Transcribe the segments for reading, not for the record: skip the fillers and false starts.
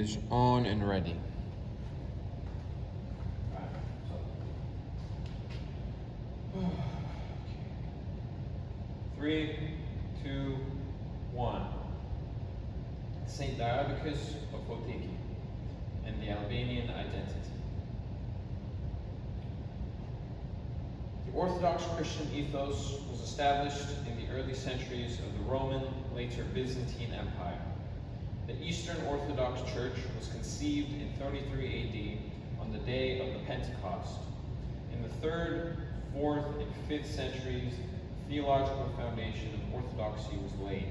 is on and ready. Three, two, one. Saint Diadocus of Photiki and the Albanian identity. The Orthodox Christian ethos was established in the early centuries of the Roman, later Byzantine Empire. The Eastern Orthodox Church was conceived in 33 AD on the day of the Pentecost. In the 3rd, 4th, and 5th centuries, the theological foundation of Orthodoxy was laid.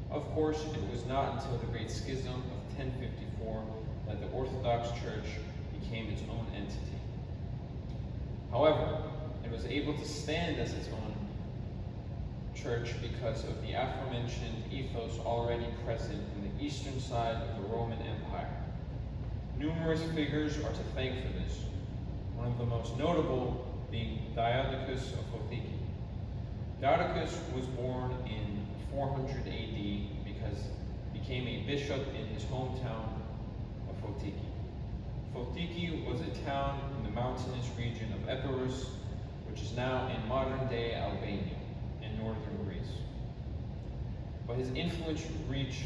Of course, it was not until the Great Schism of 1054 that the Orthodox Church became its own entity. However, it was able to stand as its own church because of the aforementioned ethos already present in the eastern side of the Roman Empire. Numerous figures are to thank for this, one of the most notable being Diadocus of Photiki. Diadocus was born in 400 AD because he became a bishop in his hometown of Photiki. Photiki was a town in the mountainous region of Epirus, which is now in modern-day Albania and northern Greece. But his influence reached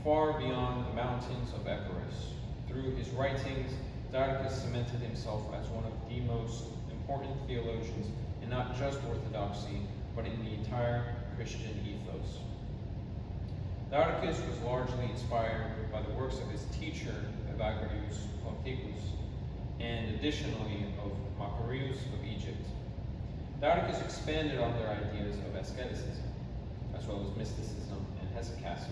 far beyond the mountains of Epirus. Through his writings, Diadocus cemented himself as one of the most important theologians in not just Orthodoxy, but in the entire Christian ethos. Diadocus was largely inspired by the works of his teacher, Evagrius Ponticus, and additionally of Macarius of Egypt. Diadocus expanded on their ideas of asceticism, as well as mysticism and hesychasm,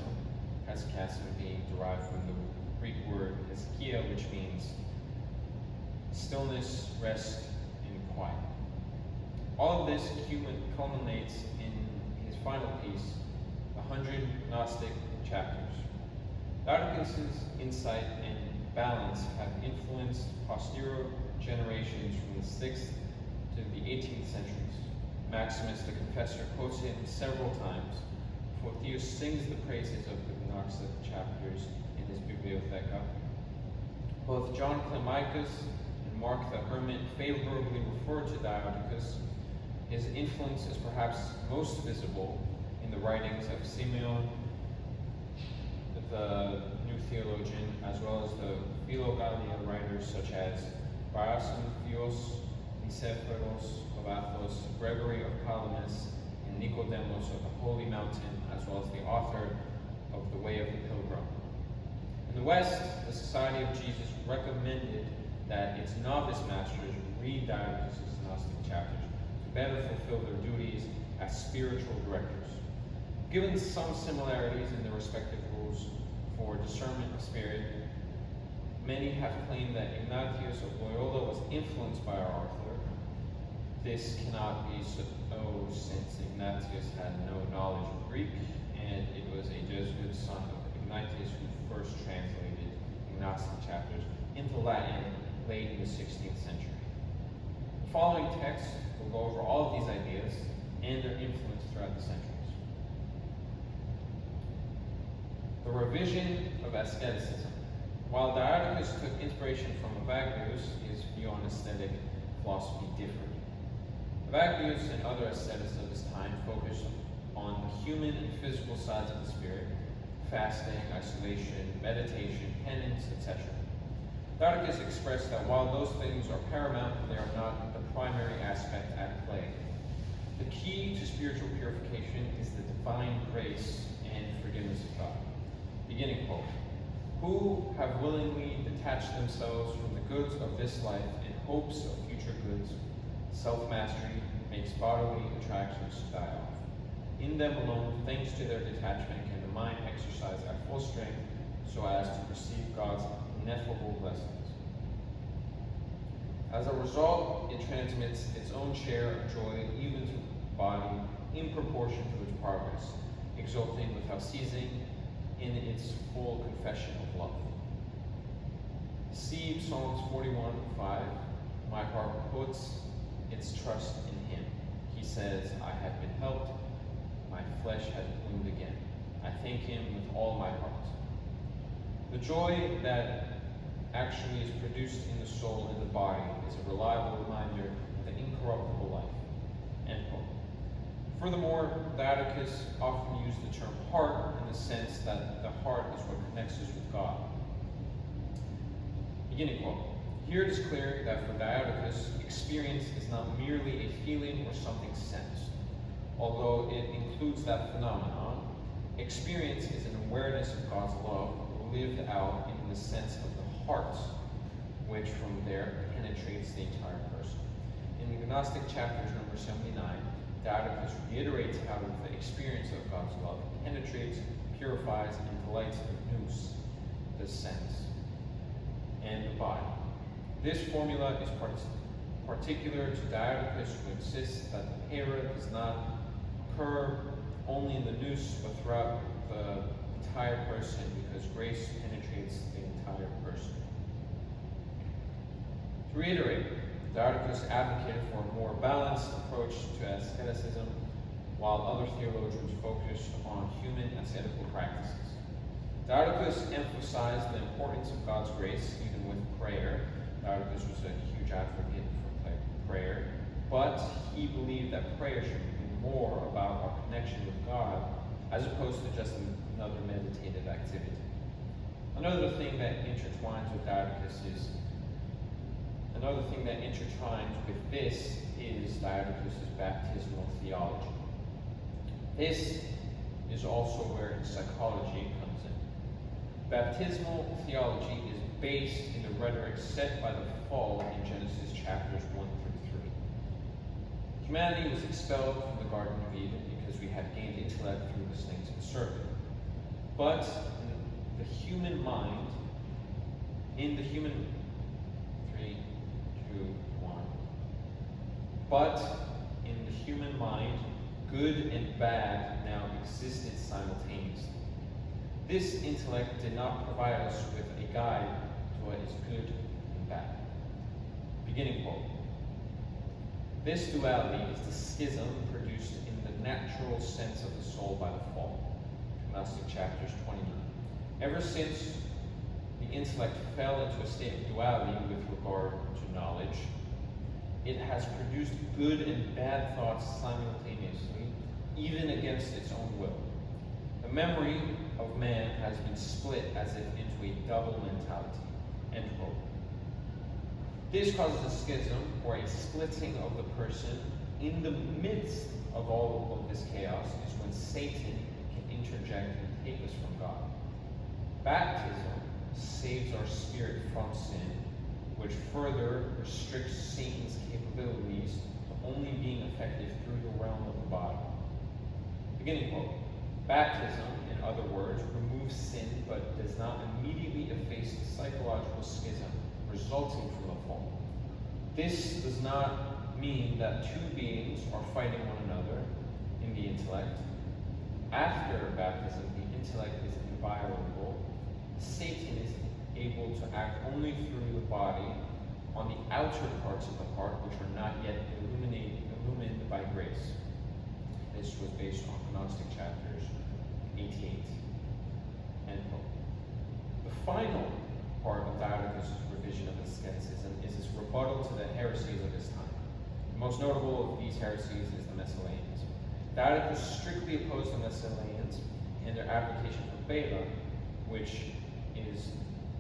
hesychasm being derived from the Greek word hesychia, which means stillness, rest, and quiet. All of this culminates in his final piece, the 100 Gnostic Chapters. Diadocus's insight and balance have influenced posterior generations from the 6th to the 18th centuries. Maximus the Confessor quotes him several times. Photius sings the praises of the Gnostic Chapters in his Bibliotheca. Both John Climacus and Mark the Hermit favorably refer to Diadocus. His influence is perhaps most visible in the writings of Simeon, the new theologian, as well as the Philogalia writers such as Barasanthios, Nicephoros of Athos, Gregory of Palamas, and Nicodemus of the Holy Mountain, as well as the author of The Way of the Pilgrim. In the West, the Society of Jesus recommended that its novice masters read Diadocus' Gnostic Chapters to better fulfill their duties as spiritual directors. Given some similarities in the respective rules for discernment of spirit, many have claimed that Ignatius of Loyola was influenced by our author. This cannot be so since Ignatius had no knowledge of Greek, and it was a Jesuit son of Ignatius who first translated Gnostic Chapters into Latin late in the 16th century. The following text will go over all of these ideas and their influence throughout the centuries. The revision of asceticism. While Diadocus took inspiration from Evagrius, his view on aesthetic philosophy differed. Evagrius and other ascetics of his time focused on the human and physical sides of the spirit, fasting, isolation, meditation, penance, etc. Diadocus expressed that while those things are paramount, they are not the primary aspect at play. The key to spiritual purification is the divine grace and forgiveness of God. Beginning quote, "Who have willingly detached themselves from the goods of this life in hopes of future goods, self-mastery makes bodily attractions die off. In them alone, thanks to their detachment, can the mind exercise at full strength so as to perceive God's ineffable blessings. As a result, it transmits its own share of joy even to the body in proportion to its progress, exulting without ceasing in its full confession of love." See Psalms 41:5. "My heart puts its trust in him. He says, I have been helped. My flesh has bloomed again. I thank him with all my heart." The joy that actually is produced in the soul and the body is a reliable reminder of the incorruptible life. End quote. Furthermore, Diadochus often used the term heart in the sense that the heart is what connects us with God. Beginning quote. Here it is clear that for Diadochus, experience is not merely a feeling or something sensed. Although it includes that phenomenon, experience is an awareness of God's love lived out in the sense of the heart, which from there penetrates the entire person. In the Gnostic chapters number 79, Diadochus reiterates how the experience of God's love penetrates, purifies, and delights the nous, the sense, and the body. This formula is particular to Diadochus, who insists that the para does not occur only in the nous, but throughout the entire person, because grace penetrates the entire person. To reiterate, Diadochus advocated for a more balanced approach to asceticism, while other theologians focused on human ascetical practices. Diadochus emphasized the importance of God's grace, even with prayer. Diadochus was a huge advocate for prayer, but he believed that prayer should be more about our connection with God, as opposed to just another meditative activity. Another thing that intertwines with this is Diadochus' baptismal theology. This is also where psychology comes in. Baptismal theology is based in the rhetoric set by the fall in Genesis chapters 1 through 3. Humanity was expelled from the Garden of Eden because we had gained intellect through listening to the serpent. But in the human mind, good and bad now existed simultaneously. This intellect did not provide us with a guide to what is good and bad. Beginning quote. This duality is the schism produced in the natural sense of the soul by the fall. Gnostic chapters 29. Ever since the intellect fell into a state of duality with regard to knowledge, it has produced good and bad thoughts simultaneously, even against its own will. The memory of man has been split as if into a double mentality. End quote. This causes a schism, or a splitting of the person. In the midst of all of this chaos is when Satan can interject and take us from God. Baptism saves our spirit from sin, which further restricts Satan's capabilities to only being effective through the realm of the body. Beginning quote. Baptism, in other words, removes sin but does not immediately efface the psychological schism resulting from the fall. This does not mean that two beings are fighting one another in the intellect. After baptism, the intellect is inviolable. Satan is able to act only through the body on the outer parts of the heart, which are not yet illumined by grace. This was based on Gnostic chapters 88. End quote. The final part of Diadochus' revision of asceticism is his rebuttal to the heresies of his time. The most notable of these heresies is the Messalians. Diadochus strictly opposed the Messalians and their application of beta, which is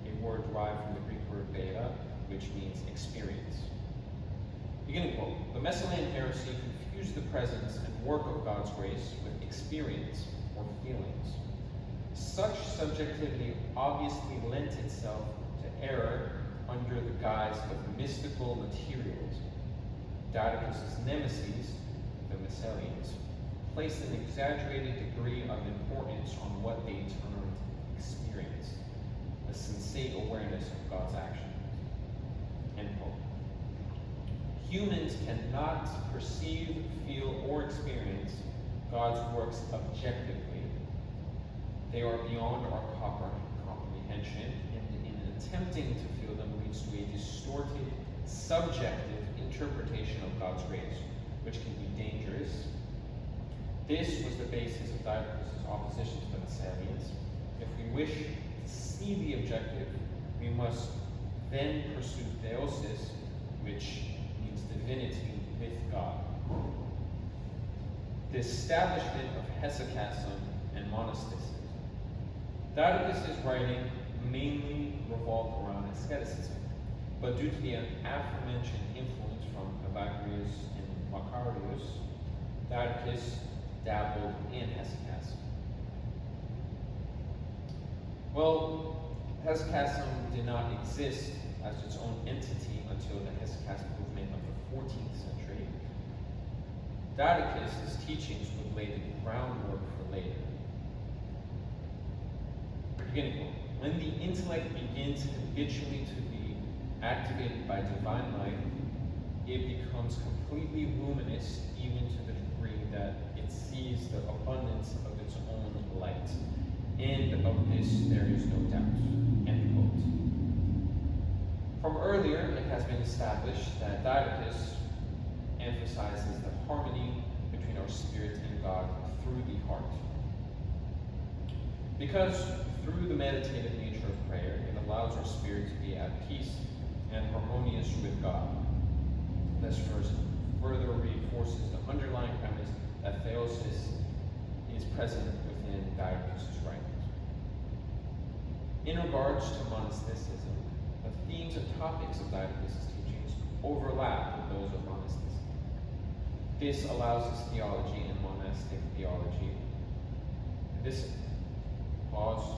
a word derived from the Greek word beta, which means experience. Beginning quote. The Messalian heresy confused the presence and work of God's grace with experience or feelings. Such subjectivity obviously lent itself to error under the guise of mystical materialism. Diadochus' nemesis, the Messalians, placed an exaggerated degree of importance on what they termed experience, a sensate awareness of God's actions. End quote. Humans cannot perceive, feel, or experience God's works objectively. They are beyond our comprehension, and in attempting to feel them leads to a distorted, subjective interpretation of God's grace, which can be dangerous. This was the basis of Diadochus' opposition to the Messalians. If we wish to see the objective, we must then pursue theosis, which means divinity with God. The establishment of hesychasm and monasticism. Dadaistic writing mainly revolved around asceticism, but due to the aforementioned influence from Evagrius and Macarius, Dadaicus dabbled in hesychasm. Well, hesychasm did not exist as its own entity until the hesychasm movement of the 14th century. Dadaicus' teachings would lay the groundwork for later. Beginning quote. When the intellect begins habitually to be activated by divine light, it becomes completely luminous, even to the degree that it sees the abundance of its own light. And of this there is no doubt. End quote. From earlier, it has been established that Dadaicus emphasizes the harmony between our spirit and God through the heart. Because through the meditative nature of prayer, it allows our spirit to be at peace and harmonious with God. This verse further reinforces the underlying premise that theosis is present within Dadaicus' writings. In regards to monasticism, the themes and topics of Dadaicus' teachings overlap with those of monasticism. This allows his theology and monastic theology. This pause.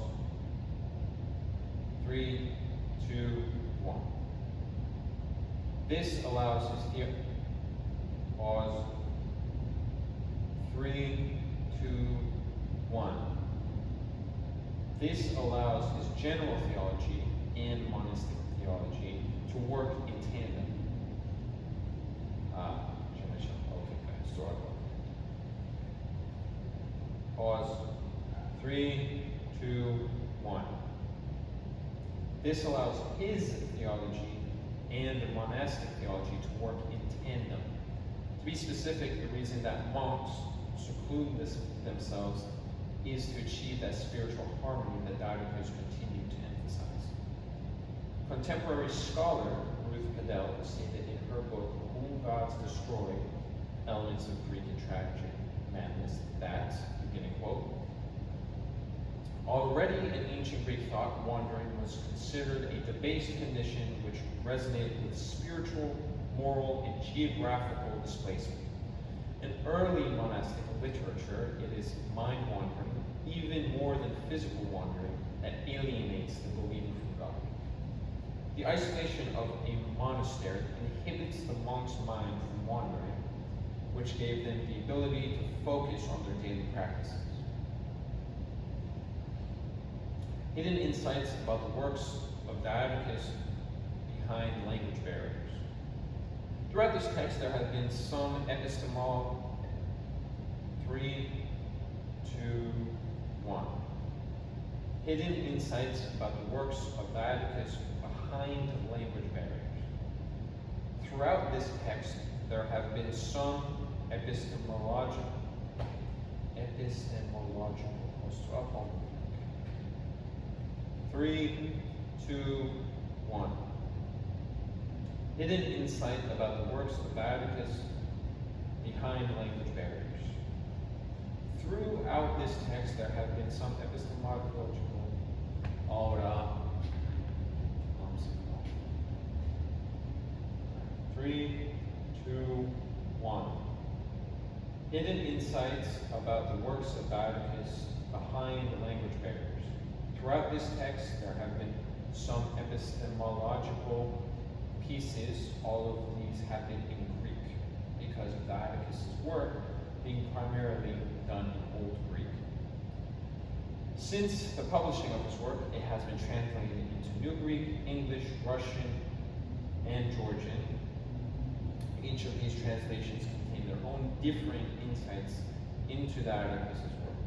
3, 2, 1. This allows his theology. Pause. 3, 2, 1. This allows his general theology and monastic theology to work in tandem. Pause. 3, 2, 1. This allows his theology and monastic theology to work in tandem. To be specific, the reason that monks seclude themselves is to achieve that spiritual harmony that Dadaicus continued to emphasize. Contemporary scholar Ruth Cadell stated in her book, Whom Gods Destroy, Elements of Greek and Tragic Madness, that, beginning quote, already in ancient Greek thought, wandering was considered a debased condition which resonated with spiritual, moral, and geographical displacement. In early monastic literature, it is mind wandering, even more than physical wandering, that alienates the believer from God. The isolation of a monastery inhibits the monk's mind from wandering, which gave them the ability to focus on their daily practices. Hidden insights about the works of Dadaicus behind language barriers. Throughout this text, there have been some epistemological. 3, 2, 1. Hidden insights about the works of Dadaicus behind language barriers. Throughout this text, there have been some epistemological. 3, 2, 1. Hidden insight about the works of Dadaicus behind language barriers. Throughout this text, there have been some epistemological aura. 3, 2, 1. Hidden insights about the works of Dadaicus behind the language barriers. Throughout this text, there have been some epistemological pieces. All of these have been in Greek because of Dadaicus' work being primarily done in Old Greek. Since the publishing of his work, it has been translated into New Greek, English, Russian, and Georgian. Each of these translations contain their own different insights into Dadaicus' work.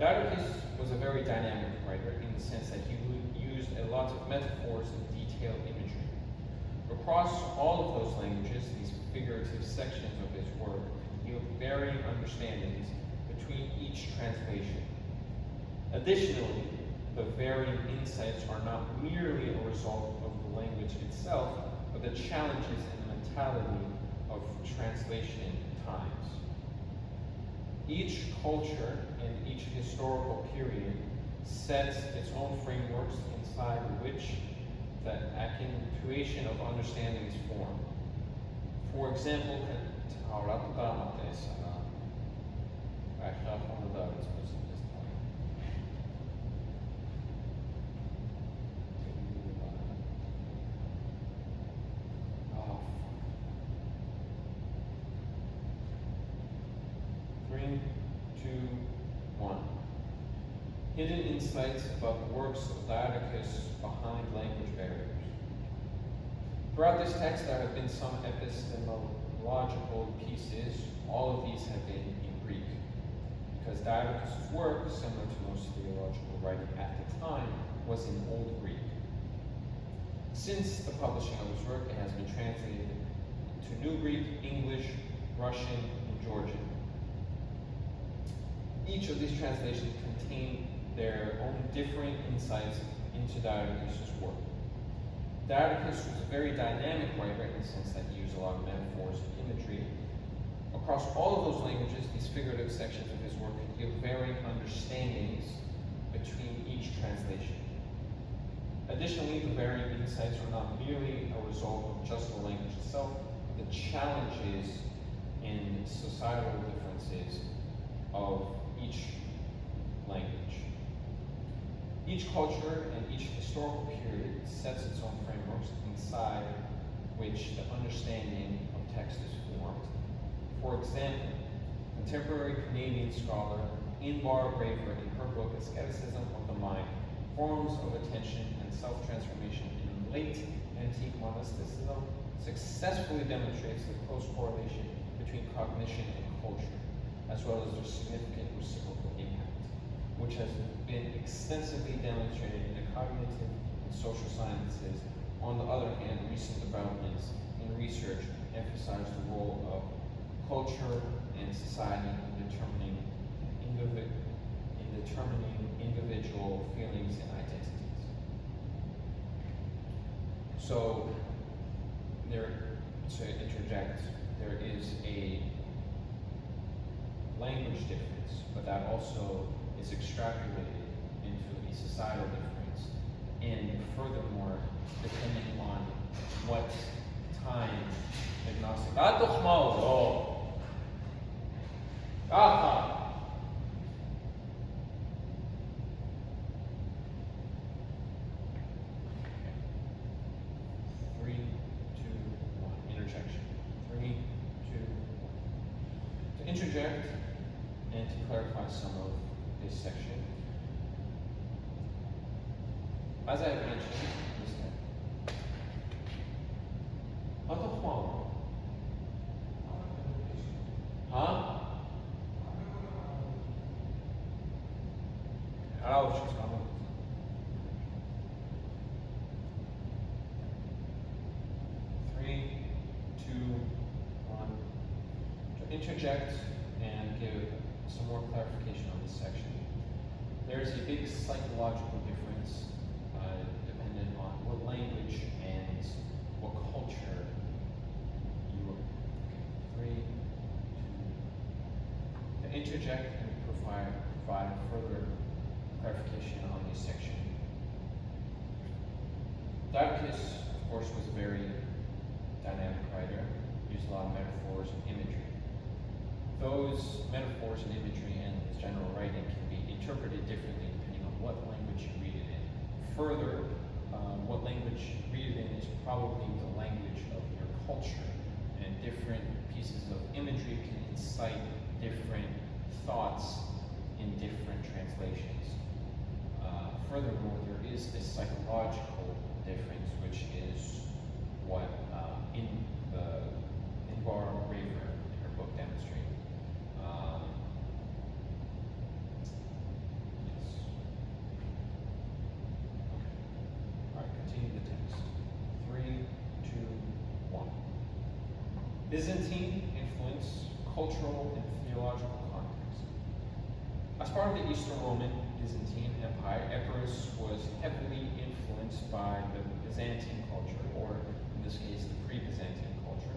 Dadaicus was a very dynamic writer in the sense that he used a lot of metaphors and detailed imagery. Across all of those languages, these figurative sections of his work yield varying understandings between each translation. Additionally, the varying insights are not merely a result of the language itself, but the challenges and the mentality of translation times. Each culture and each historical period sets its own frameworks inside which the accentuation of understanding is formed. For example, Three, two, one. Hidden insights about the works of Didacus behind language barriers. Throughout this text, there have been some epistemological pieces. All of these have been in Greek, because Didacus' work, similar to most theological writing at the time, was in Old Greek. Since the publishing of his work, it has been translated to New Greek, English, Russian, and Georgian. Each of these translations contain their own different insights into Didacus' work. Didacus was a very dynamic writer in the sense that he used a lot of metaphors and imagery. Across all of those languages, these figurative sections of his work can give varying understandings between each translation. Additionally, the varying insights are not merely a result of just the language itself, but the challenges and societal differences of each language. Each culture and each historical period sets its own frameworks inside which the understanding of text is formed. For example, contemporary Canadian scholar Inbar Raver, in her book Asceticism of the Mind, Forms of Attention and Self-Transformation in Late Antique Monasticism, successfully demonstrates the close correlation between cognition and culture, as well as their significant reciprocal impact, which has been extensively demonstrated in the cognitive and social sciences. On the other hand, recent developments in research emphasize the role of culture and society in determining individual feelings and identities. So, to interject, there is a language difference, but that also is extrapolated into a societal difference. And furthermore, depending on what time agnostic. Three, two, one. Interjection. 3, 2, 1. To interject and to clarify some of this section, as I have mentioned, huh? Three, two, one. To interject and give some more clarification on this section. There is a big psychological difference dependent on what language and what culture you are. 3, 2. To interject and provide further clarification on this section. Didacus, of course, was a very dynamic writer, used a lot of metaphors and imagery. Those metaphors and imagery and his general writing can be interpreted differently depending on what language you read it in. Further, what language you read it in is probably the language of your culture, and different pieces of imagery can incite different thoughts in different translations. Furthermore, there is this psychological difference, which is what Inbar Raver in her book demonstrated. Yes. Okay. All right, continue the text. 3, 2, 1. Byzantine influence, cultural and theological context. As part of the Eastern Roman Byzantine Empire, Epirus was heavily influenced by the Byzantine culture, or in this case, the pre-Byzantine culture.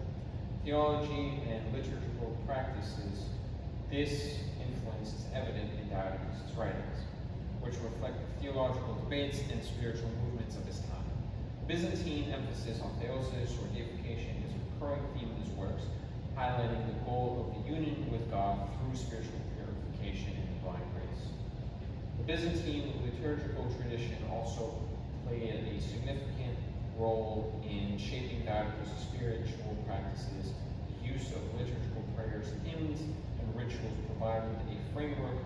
Theology and liturgical practices, this influence is evident in Diodotus' writings, which reflect the theological debates and spiritual movements of his time. Byzantine emphasis on theosis or deification is a recurring theme in his works, highlighting the goal of the union with God through spiritual purification and divine grace. The Byzantine liturgical tradition also played a significant role in shaping Diodotus' spiritual practices. The use of liturgical prayers, hymns, and rituals provided a framework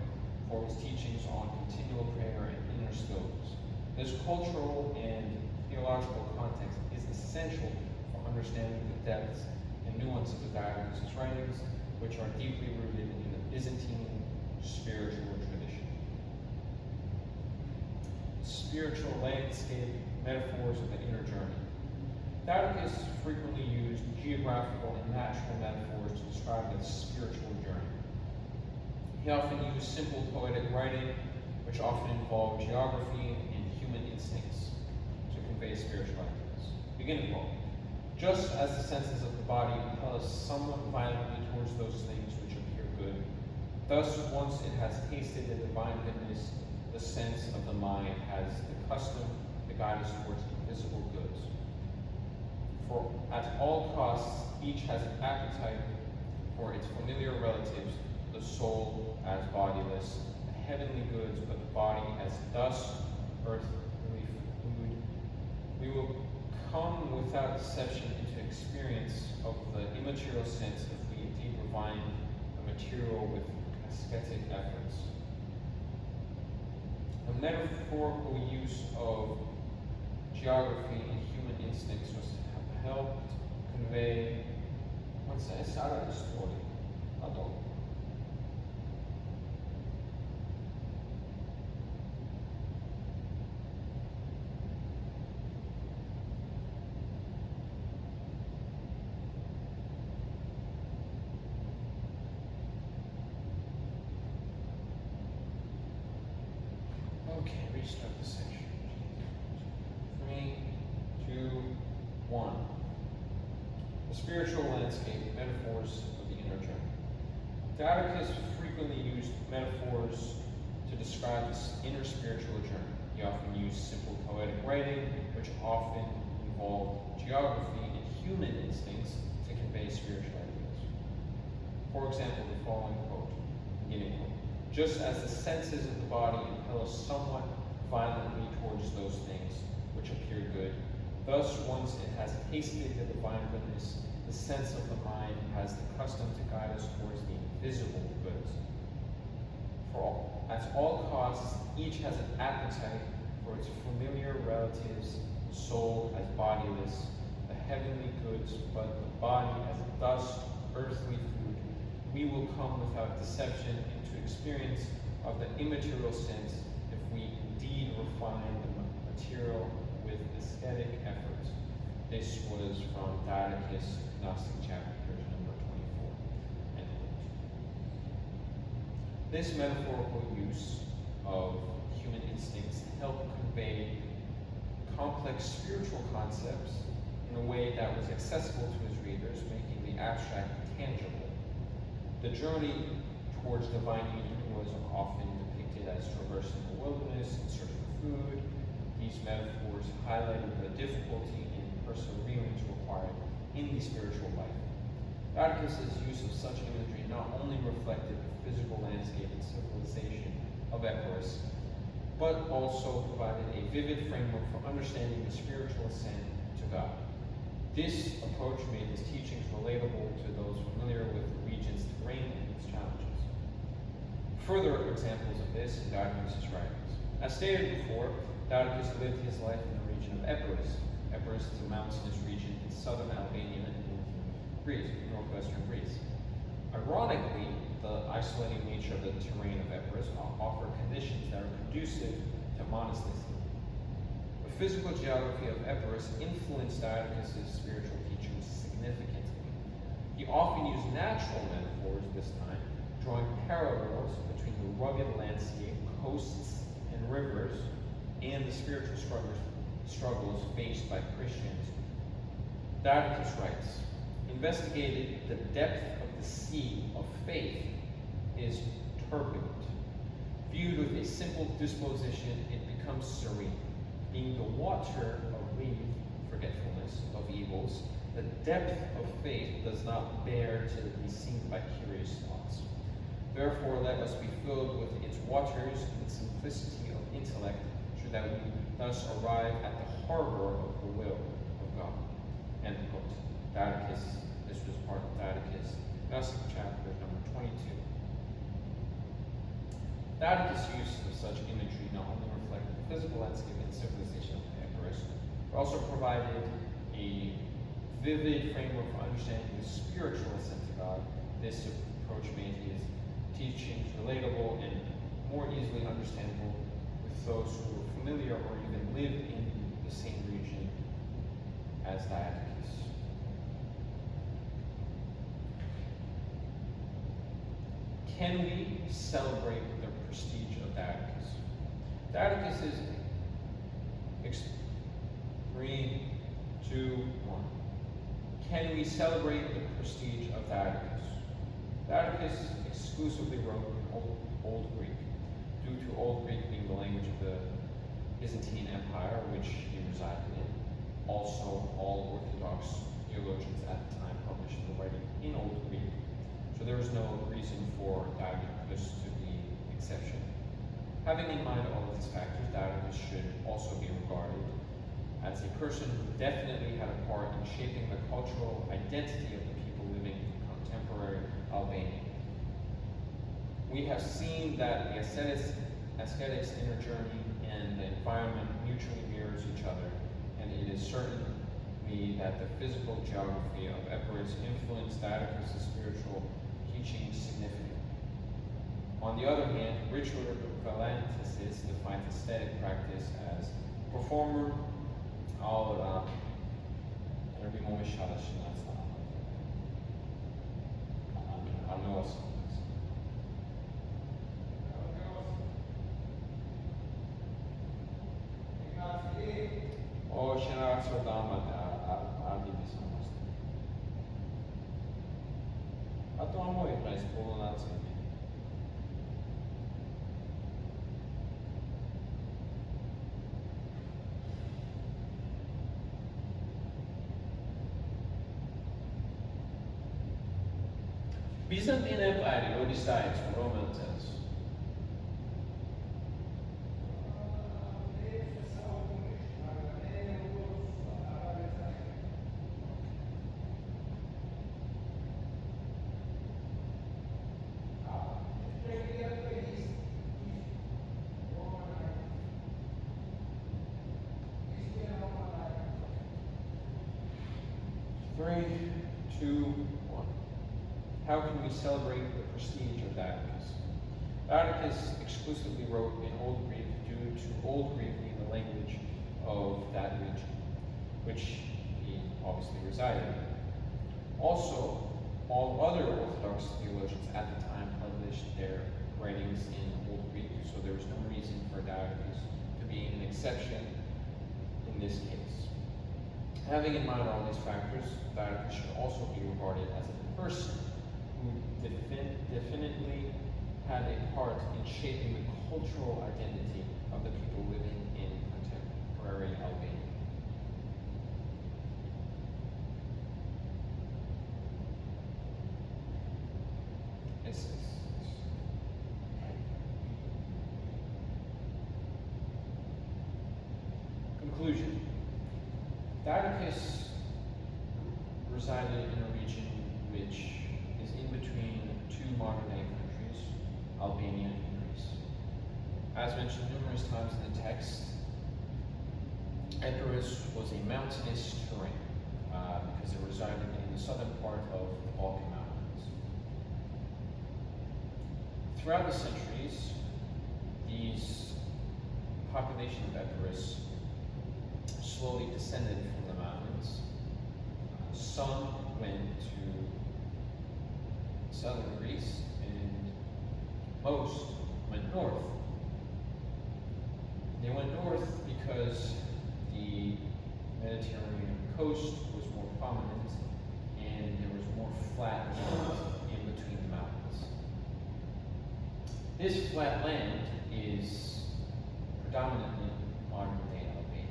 for his teachings on continual prayer and inner stillness. This cultural and theological context is essential for understanding the depths and nuance of the Diodotus' writings, which are deeply rooted in the Byzantine spiritual tradition. Spiritual landscape, metaphors of the inner journey. Diodotus frequently used geographical and natural metaphors to describe the spiritual journey. He often used simple poetic writing, which often involved geography and human instincts to convey spiritual ideas. Beginning quote. Just as the senses of the body impel us somewhat violently towards those things which appear good, thus once it has tasted the divine goodness, the sense of the mind has the custom to guide us towards invisible goods. For at all costs, each has an appetite for its familiar relatives, the soul as bodiless, the heavenly goods, but the body as dust, earthly food. We will come without deception into experience of the immaterial sense if we indeed refine the material with ascetic efforts. The metaphorical use of geography and human instincts was helped convey Sarah story. Okay, restart the session. 3, 2, 1. The spiritual landscape, metaphors of the inner journey. Diodotus frequently used metaphors to describe this inner spiritual journey. He often used simple poetic writing, which often involved geography and human instincts to convey spiritual ideas. For example, the following quote, beginning quote. Just as the senses of the body impel us somewhat violently towards those things which appear good, thus once it has tasted the divine goodness, the sense of the mind has the custom to guide us towards the invisible goods. At all costs, each has an appetite for its familiar relatives, the soul as bodiless, the heavenly goods, but the body as dust, earthly food. We will come without deception into experience of the immaterial sense if we indeed refine the material with aesthetic efforts. This was from Diodotus, Gnostic chapter number 24. End quote. This metaphorical use of human instincts helped convey complex spiritual concepts in a way that was accessible to his readers, making the abstract tangible. The journey towards divine union was often depicted as traversing the wilderness in search for food. These metaphors highlighted the difficulty in perseverance required in the spiritual life. Diodotus' use of such imagery not only reflected the physical landscape and civilization of Epirus, but also provided a vivid framework for understanding the spiritual ascent to God. This approach made his teachings relatable to those familiar with the region's terrain and its challenges. Further examples of this in Diodotus' writings. As stated before, Diodotus lived his life in the region of Epirus. Epirus is a mountainous region in southern Albania and Greece, northwestern Greece. Ironically, the isolating nature of the terrain of Epirus offer conditions that are conducive to monasticism. The physical geography of Epirus influenced Diodotus' spiritual teachings significantly. He often used natural metaphors this time, drawing parallels between the rugged landscape, coasts, and rivers and the spiritual struggles faced by Christians, Dardicus writes, investigated the depth of the sea of faith is turbulent. Viewed with a simple disposition, it becomes serene. Being the water of leave, forgetfulness of evils, the depth of faith does not bear to be seen by curious thoughts. Therefore, let us be filled with its waters and simplicity of intellect, so that we thus arrive at the harbor of the will of God. End quote. Dardicus, this was part of Dardicus, Gnostic chapter number 22. Dardicus' use of such imagery not only reflected the physical landscape and civilization of Epirus, but also provided a vivid framework for understanding the spiritual ascent to God. This approach made his teachings relatable and more easily understandable with those who were familiar or even lived in the same region as Dardicus. Can we celebrate the prestige of Dardicus? Dardicus is 3, 2, 1. Can we celebrate the prestige of Dardicus? Dardicus exclusively wrote in Old Greek, due to Old Greek being the language of the Byzantine Empire, which he resided in. Also, all Orthodox theologians at the time published the writing in Old Greek, so there was no reason for Dardicus to be exception. Having in mind all of these factors, Dardicus should also be regarded as a person who definitely had a part in shaping the cultural identity of the people living in contemporary Albania. We have seen that the ascetics' inner journey and the environment mutually mirrors each other, and it is certainly that the physical geography of Epirus influenced Dardicus' spiritual teaching significantly. On the other hand, Richard Valentis defines aesthetic practice as performer all Byzantine Empire, what decides for Roman tells? Three, two, one. How can we celebrate the prestige of Dardicus? Dardicus exclusively wrote in Old Greek due to Old Greek being the language of that region, which he obviously resided in. Also, all other Orthodox theologians at the time published their writings in Old Greek, so there was no reason for Dardicus to be an exception in this case. Having in mind all these factors, Dardicus should also be regarded as a person who definitely had a part in shaping the cultural identity of the people living in contemporary Albania. Conclusion. Dardicus resided in a region which is in between two modern-day countries, Albania and Greece. As mentioned numerous times in the text, Epirus was a mountainous terrain because it resided in the southern part of the Balkan Mountains. Throughout the centuries, these population of Epirus slowly descended from the mountains. Some went to southern Greece, and most went north. They went north because the Mediterranean coast was more prominent and there was more flat land in between the mountains. This flat land is predominantly modern-day Albania.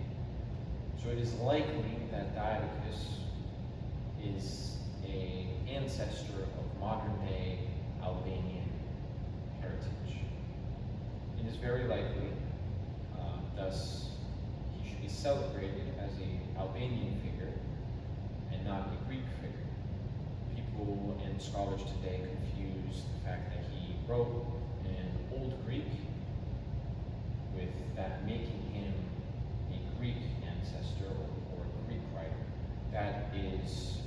So it is likely that Diadochus is an ancestor of modern-day Albanian heritage. It is very likely, thus he should be celebrated as an Albanian figure and not a Greek figure. People and scholars today confuse the fact that he wrote in Old Greek with that making him a Greek ancestor or a Greek writer. That is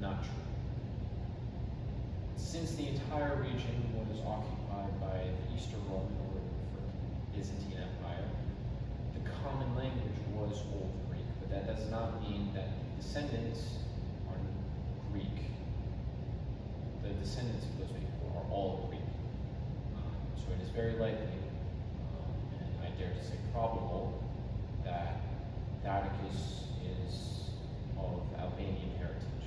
not true. Since the entire region was occupied by the Eastern Roman or Byzantine Empire, the common language was Old Greek, but that does not mean that the descendants are Greek. The descendants of those people are all Greek. So it is very likely, and I dare to say probable, that Diadochus is of Albanian heritage.